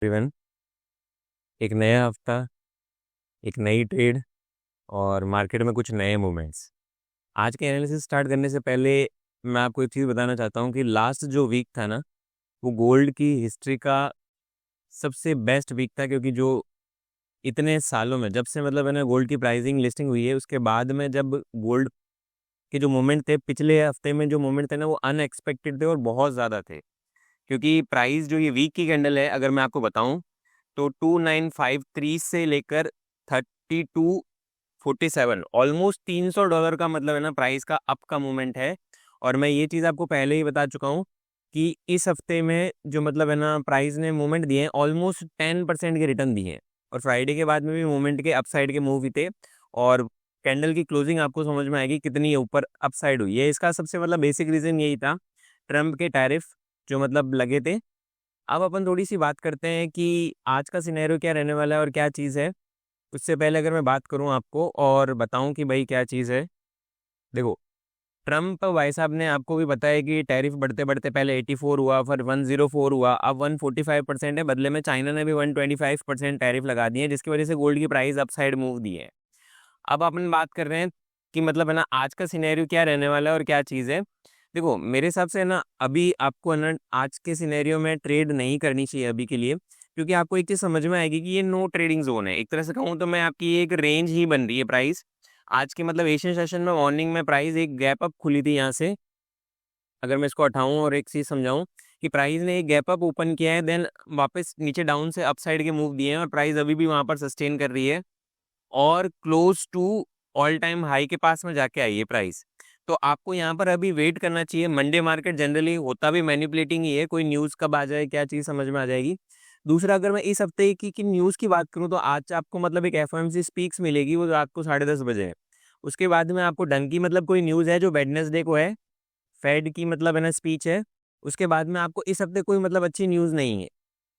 Everyone, एक नया हफ्ता, एक नई ट्रेड और मार्केट में कुछ नए मूवमेंट्स। आज के एनालिसिस स्टार्ट करने से पहले मैं आपको एक चीज़ बताना चाहता हूँ कि लास्ट जो वीक था ना, वो गोल्ड की हिस्ट्री का सबसे बेस्ट वीक था, क्योंकि जो इतने सालों में, जब से मतलब है ना गोल्ड की प्राइसिंग लिस्टिंग हुई है, उसके बाद में जब गोल्ड के जो मोमेंट थे, पिछले हफ्ते में जो मोमेंट थे ना, वो अनएक्सपेक्टेड थे और बहुत ज़्यादा थे। क्योंकि प्राइस जो ये वीक की कैंडल है, अगर मैं आपको बताऊं तो 2953 से लेकर 3247, ऑलमोस्ट $300 का मतलब है ना प्राइस का अप का मूवमेंट है। और मैं ये चीज़ आपको पहले ही बता चुका हूँ कि इस हफ्ते में जो मतलब है ना प्राइस ने मूवमेंट दिए हैं, ऑलमोस्ट 10% के रिटर्न दिए हैं। और फ्राइडे के बाद में भी मूवमेंट के अपसाइड के मूव ही थे। और कैंडल की क्लोजिंग आपको समझ में आएगी कितनी ऊपर अपसाइड हुई है। इसका सबसे मतलब बेसिक रीज़न यही था, ट्रम्प के टैरिफ जो मतलब लगे थे। अब अपन थोड़ी सी बात करते हैं कि आज का सिनेरियो क्या रहने वाला है और क्या चीज़ है। उससे पहले अगर मैं बात करूं आपको और बताऊं कि भाई क्या चीज़ है, देखो, ट्रम्प भाई साहब ने आपको भी बताया कि टैरिफ बढ़ते बढ़ते पहले 84 हुआ, फिर 104 हुआ, अब 145% है। बदले में चाइना ने भी 125% टैरिफ लगा दिए, जिसकी वजह से गोल्ड की प्राइस अपसाइड मूव दी है। अब अपन बात कर रहे हैं कि मतलब है ना आज का सिनेरियो क्या रहने वाला है और क्या चीज़ है। देखो, मेरे हिसाब से है ना, अभी आपको है ना आज के सिनेरियो में ट्रेड नहीं करनी चाहिए अभी के लिए, क्योंकि आपको एक चीज़ समझ में आएगी कि ये नो ट्रेडिंग जोन है। एक तरह से कहूँ तो मैं आपकी एक रेंज ही बन रही है प्राइस। आज के मतलब एशियन सेशन में मॉर्निंग में प्राइस एक गैप अप खुली थी यहाँ से। अगर मैं इसको हटाऊं और एक चीज़ समझाऊं कि प्राइस ने एक गैप अप ओपन किया है, देन वापस नीचे डाउन से अपसाइड के मूव दिए हैं और प्राइस अभी भी वहाँ पर सस्टेन कर रही है और close to all time high के पास में जाके आई है प्राइस। तो आपको यहाँ पर अभी वेट करना चाहिए। मंडे मार्केट जनरली होता भी मैनिपुलेटिंग ही है, कोई न्यूज़ कब आ जाए क्या चीज़ समझ में आ जाएगी। दूसरा, अगर मैं इस हफ्ते की न्यूज़ की बात करूँ तो आज आपको मतलब एक एफओएमसी स्पीक्स मिलेगी, वो रात को 10:30 बजे है। उसके बाद में आपको ढंग की मतलब कोई न्यूज़ है जो वेडनेसडे को है, फेड की मतलब है ना स्पीच है। उसके बाद में आपको इस हफ्ते कोई मतलब अच्छी न्यूज़ नहीं है।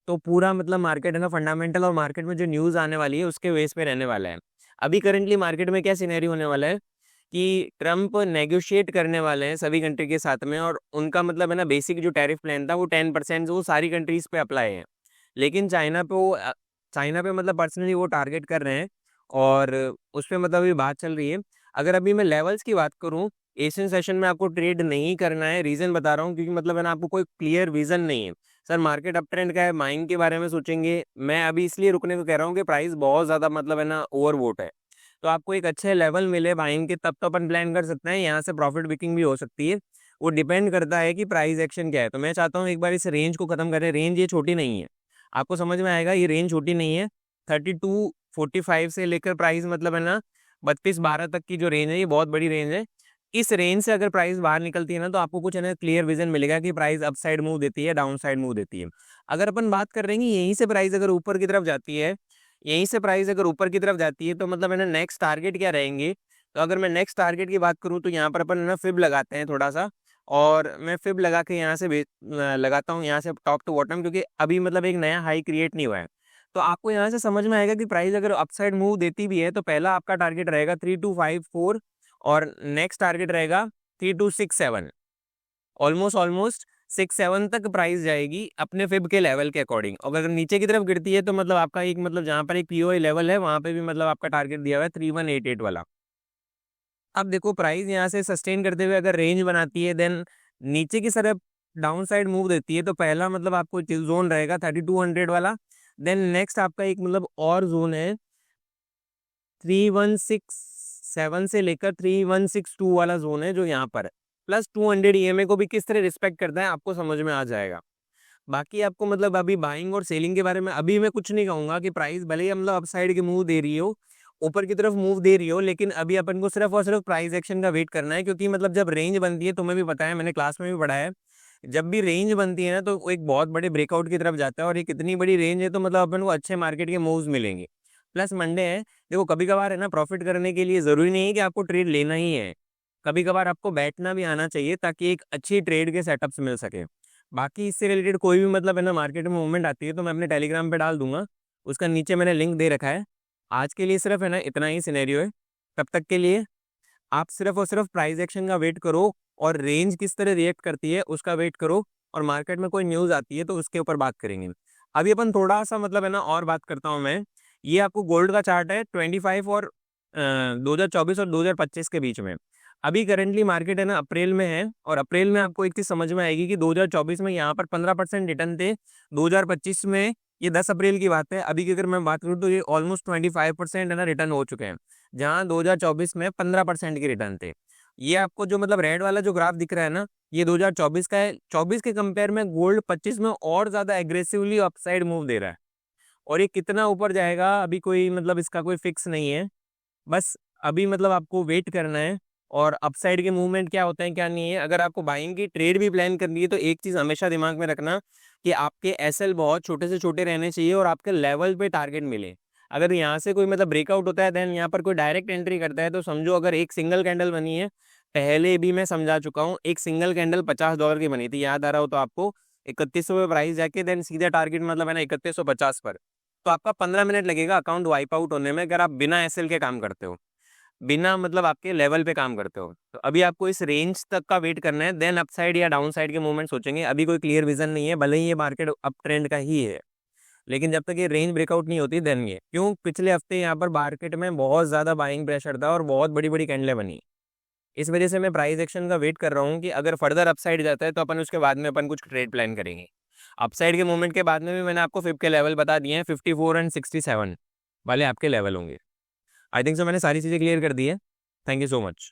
तो पूरा मतलब मार्केट है ना फंडामेंटल और मार्केट में जो न्यूज़ आने वाली है उसके बेस पे रहने वाला है। अभी करंटली मार्केट में क्या सिनेरियो होने वाला है कि ट्रम्प नेगोशिएट करने वाले हैं सभी कंट्री के साथ में, और उनका मतलब है ना बेसिक जो टैरिफ प्लान था वो 10% वो सारी कंट्रीज पे अप्लाई है। लेकिन चाइना पे मतलब पर्सनली वो टारगेट कर रहे हैं और उस पर मतलब अभी बात चल रही है। अगर अभी मैं लेवल्स की बात करूं, एशियन सेशन में आपको ट्रेड नहीं करना है। रीज़न बता रहा हूँ क्योंकि मतलब है ना आपको कोई क्लियर विजन नहीं है। सर, मार्केट अप ट्रेंड का है, माइंग के बारे में सोचेंगे। मैं अभी इसलिए रुकने को कह रहा हूँ कि प्राइस बहुत ज़्यादा मतलब है ना ओवरवोट है। तो आपको एक अच्छे लेवल मिले बाइंग के, तब तो अपन प्लान कर सकते हैं। यहाँ से प्रॉफिट बुकिंग भी हो सकती है। वो डिपेंड करता है कि प्राइस एक्शन क्या है। तो मैं चाहता हूँ एक बार इस रेंज को खत्म करें। रेंज ये छोटी नहीं है, आपको समझ में आएगा, ये रेंज छोटी नहीं है। 3245 से लेकर प्राइस मतलब है ना 3212 तक की जो रेंज है, ये बहुत बड़ी रेंज है। इस रेंज से अगर प्राइस बाहर निकलती है ना, तो आपको कुछ है ना क्लियर विजन मिलेगा कि प्राइस अप साइड मूव देती है, डाउन साइड मूव देती है। अगर अपन बात कर रहे हैं कि यहीं से प्राइस अगर ऊपर की तरफ जाती है, यहीं से प्राइस अगर ऊपर की तरफ जाती है, तो मतलब है ना नेक्स्ट टारगेट क्या रहेंगे। तो अगर मैं नेक्स्ट टारगेट की बात करूं तो यहाँ पर अपन है ना फिब लगाते हैं थोड़ा सा। और मैं फिब लगा के यहाँ से लगाता हूँ यहाँ से टॉप टू बॉटम, क्योंकि अभी मतलब एक नया हाई क्रिएट नहीं हुआ है। तो आपको यहाँ से समझ में आएगा कि प्राइस अगर अपसाइड मूव देती भी है तो पहला आपका टारगेट रहेगा 3254 और नेक्स्ट टारगेट रहेगा 3267। ऑलमोस्ट ऑलमोस्ट 6-7 तक प्राइस जाएगी अपने फिब के लेवल के अकॉर्डिंग। और अगर नीचे की तरफ गिरती है तो मतलब आपका एक मतलब जहाँ पर एक पीओआई लेवल है वहाँ पे भी मतलब आपका टारगेट दिया हुआ है 3188 वाला। अब देखो, प्राइस यहाँ से सस्टेन करते हुए अगर रेंज बनाती है, देन नीचे की तरफ डाउन साइड मूव देती है, तो पहला मतलब आपको जोन रहेगा 3200 वाला। देन नेक्स्ट आपका एक मतलब और जोन है 3167 से लेकर 3162 वाला जोन है जो यहाँ पर है। प्लस 200 ईएमए को भी किस तरह रिस्पेक्ट करता है आपको समझ में आ जाएगा। बाकी आपको मतलब अभी बाइंग और सेलिंग के बारे में अभी मैं कुछ नहीं कहूंगा कि प्राइस भले ही मतलब अपसाइड के मूव दे रही हो, ऊपर की तरफ मूव दे रही हो, लेकिन अभी अपन को सिर्फ और सिर्फ प्राइस एक्शन का वेट करना है। क्योंकि मतलब जब रेंज बनती है, तुम्हें भी पता है, मैंने क्लास में भी पढ़ा है, जब भी रेंज बनती है ना तो वो एक बहुत बड़े ब्रेकआउट की तरफ जाता है। और एक इतनी बड़ी रेंज है तो मतलब अपन को अच्छे मार्केट के मूव्स मिलेंगे। प्लस मंडे है, देखो कभी कभार है ना प्रॉफिट करने के लिए जरूरी नहीं है कि आपको ट्रेड लेना ही है। कभी कभार आपको बैठना भी आना चाहिए ताकि एक अच्छी ट्रेड के सेटअप्स मिल सके। बाकी इससे रिलेटेड कोई भी मतलब है ना मार्केट में मूवमेंट आती है तो मैं अपने टेलीग्राम पे डाल दूंगा, उसका नीचे मैंने लिंक दे रखा है। आज के लिए सिर्फ है ना इतना ही सिनेरियो है। तब तक के लिए आप सिर्फ और सिर्फ प्राइस एक्शन का वेट करो और रेंज किस तरह रिएक्ट करती है उसका वेट करो। और मार्केट में कोई न्यूज़ आती है तो उसके ऊपर बात करेंगे। अभी अपन थोड़ा-सा मतलब है ना और बात करता हूँ मैं, ये आपको गोल्ड का चार्ट है 25 और 2024 और 2025 के बीच में। अभी करंटली मार्केट है ना अप्रैल में है और अप्रैल में आपको एक चीज़ समझ में आएगी कि 2024 में यहाँ पर 15% रिटर्न थे, 2025 में ये 10 अप्रैल की बात है, अभी की अगर मैं बात करूँ तो ये ऑलमोस्ट 25% है ना रिटर्न हो चुके हैं, जहाँ 2024 में 15% के रिटर्न थे। ये आपको जो मतलब रेड वाला जो ग्राफ दिख रहा है ना, ये 2024 का है, 24 के कंपेयर में गोल्ड 25 में और ज़्यादा एग्रेसिवली अपसाइड मूव दे रहा है और ये कितना ऊपर जाएगा अभी कोई मतलब इसका कोई फिक्स नहीं है। बस अभी मतलब आपको वेट करना है और अपसाइड के मूवमेंट क्या होते हैं क्या नहीं है। अगर आपको बाइंग की ट्रेड भी प्लान करनी है तो एक चीज़ हमेशा दिमाग में रखना कि आपके एसएल बहुत छोटे से छोटे रहने चाहिए और आपके लेवल पे टारगेट मिले। अगर यहाँ से कोई मतलब ब्रेकआउट होता है देन यहाँ पर कोई डायरेक्ट एंट्री करता है तो समझो अगर एक सिंगल कैंडल बनी है, पहले भी मैं समझा चुका हूँ, एक सिंगल कैंडल $50 की बनी थी, याद आ रहा हो तो आपको 3100 पे प्राइस जाके देन सीधा टारगेट मतलब है ना 3150 पर। तो आपका 15 मिनट लगेगा अकाउंट वाइप आउट होने में अगर आप बिना एसएल के काम करते हो, बिना मतलब आपके लेवल पे काम करते हो। तो अभी आपको इस रेंज तक का वेट करना है देन अपसाइड या डाउन साइड के मूवमेंट सोचेंगे। अभी कोई क्लियर विजन नहीं है, भले ही ये मार्केट अप ट्रेंड का ही है, लेकिन जब तक ये रेंज ब्रेकआउट नहीं होती देन ये क्यों पिछले हफ्ते यहाँ पर मार्केट में बहुत ज़्यादा बाइंग प्रेशर था और बहुत बड़ी-बड़ी कैंडलें बनी। इस वजह से मैं प्राइस एक्शन का वेट कर रहा हूँ कि अगर फर्दर अपसाइड जाता है तो अपन उसके बाद में अपन कुछ ट्रेड प्लान करेंगे। अपसाइड के मूवमेंट के बाद में भी मैंने आपको फिब के लेवल बता दिए हैं, 54 एंड 67 वाले आपके लेवल होंगे। आई थिंक सो मैंने सारी चीज़ें क्लियर कर दी है। Thank you so much.